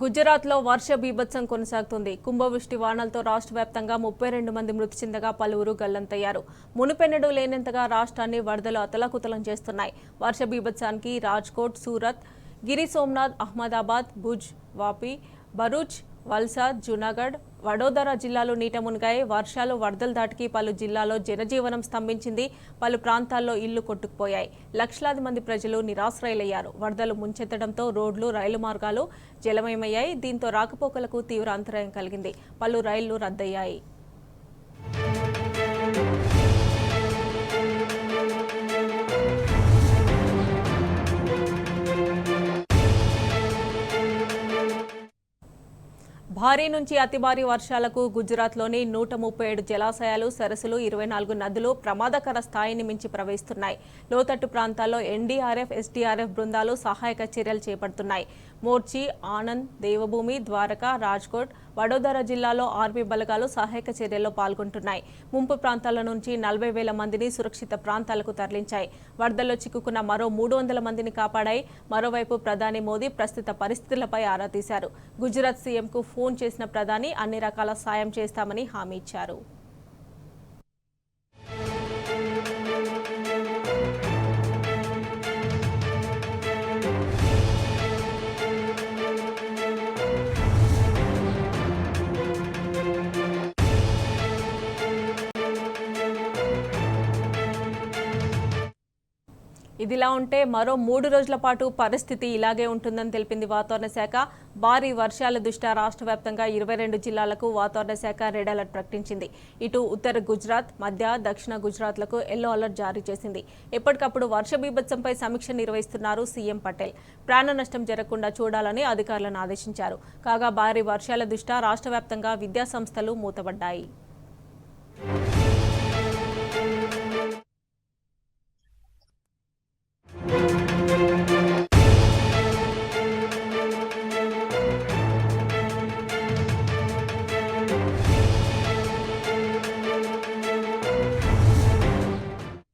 గుజరాత్లో వర్ష బీభత్సం కొనసాగుతుంది. కుంభవృష్టి వానలతో రాష్ట్ర వ్యాప్తంగా 32 మంది మృతి చెందగా పలువురు గల్లంతయ్యారు. మునుపెన్నడూ లేనంతగా రాష్ట్రాన్ని వరదలు అతలాకుతలం చేస్తున్నాయి. వర్ష బీభత్సానికి రాజ్కోట్, సూరత్, గిరి సోమనాథ్, అహ్మదాబాద్, భుజ్, వాపి, భరూచ్, వల్సాద్, జూనాగఢ్, వడోదర జిల్లాలు నీట మునిగాయి. వర్షాలు వరదలు దాటికి పలు జిల్లాల్లో జనజీవనం స్తంభించింది. పలు ప్రాంతాల్లో ఇళ్లు కొట్టుకుపోయాయి. లక్షలాది మంది ప్రజలు నిరాశ్రయులయ్యారు. వరదలు ముంచెత్తడంతో రోడ్లు, రైలు మార్గాలు జలమయమయ్యాయి. దీంతో రాకపోకలకు తీవ్ర అంతరాయం కలిగింది. పలు రైళ్లు రద్దయ్యాయి. భారీ నుంచి అతి భారీ వర్షాలకు గుజరాత్లోని 137 జలాశయాలు, సరస్సులు, 24 నదులు ప్రమాదకర స్థాయిని మించి ప్రవహిస్తున్నాయి. లోతట్టు ప్రాంతాల్లో ఎన్డీఆర్ఎఫ్, ఎస్డీఆర్ఎఫ్ బృందాలు సహాయక చర్యలు చేపడుతున్నాయి. మోర్చి, ఆనంద్, దేవభూమి, ద్వారకా, రాజ్కోట్, వడోదర జిల్లాలో ఆర్మీ బలగాలు సహాయక చర్యల్లో పాల్గొంటున్నాయి. ముంపు ప్రాంతాల నుంచి 40,000 మందిని సురక్షిత ప్రాంతాలకు తరలించాయి. వరదల్లో చిక్కుకున్న మరో 300 మందిని కాపాడాయి. మరోవైపు ప్రధాని మోదీ ప్రస్తుత పరిస్థితులపై ఆరా తీశారు. గుజరాత్ సీఎంకు ఫోన్ చేసిన ప్రధాని అన్ని రకాల సాయం చేస్తామని హామీ ఇచ్చారు. ఇదిలా ఉంటే మరో 3 రోజుల పాటు పరిస్థితి ఇలాగే ఉంటుందని తెలిపింది వాతావరణ శాఖ. భారీ వర్షాల దృష్ట్యా రాష్ట్ర వ్యాప్తంగా 22 జిల్లాలకు వాతావరణ శాఖ రెడ్ అలర్ట్ ప్రకటించింది. ఇటు ఉత్తర గుజరాత్, మధ్య, దక్షిణ గుజరాత్లకు ఎల్లో అలర్ట్ జారీ చేసింది. ఎప్పటికప్పుడు వర్ష బీభత్సంపై సమీక్ష నిర్వహిస్తున్నారు సీఎం పటేల్. ప్రాణ నష్టం జరగకుండా చూడాలని అధికారులను ఆదేశించారు. కాగా భారీ వర్షాల దృష్ట్యా రాష్ట్ర వ్యాప్తంగా విద్యాసంస్థలు మూతపడ్డాయి.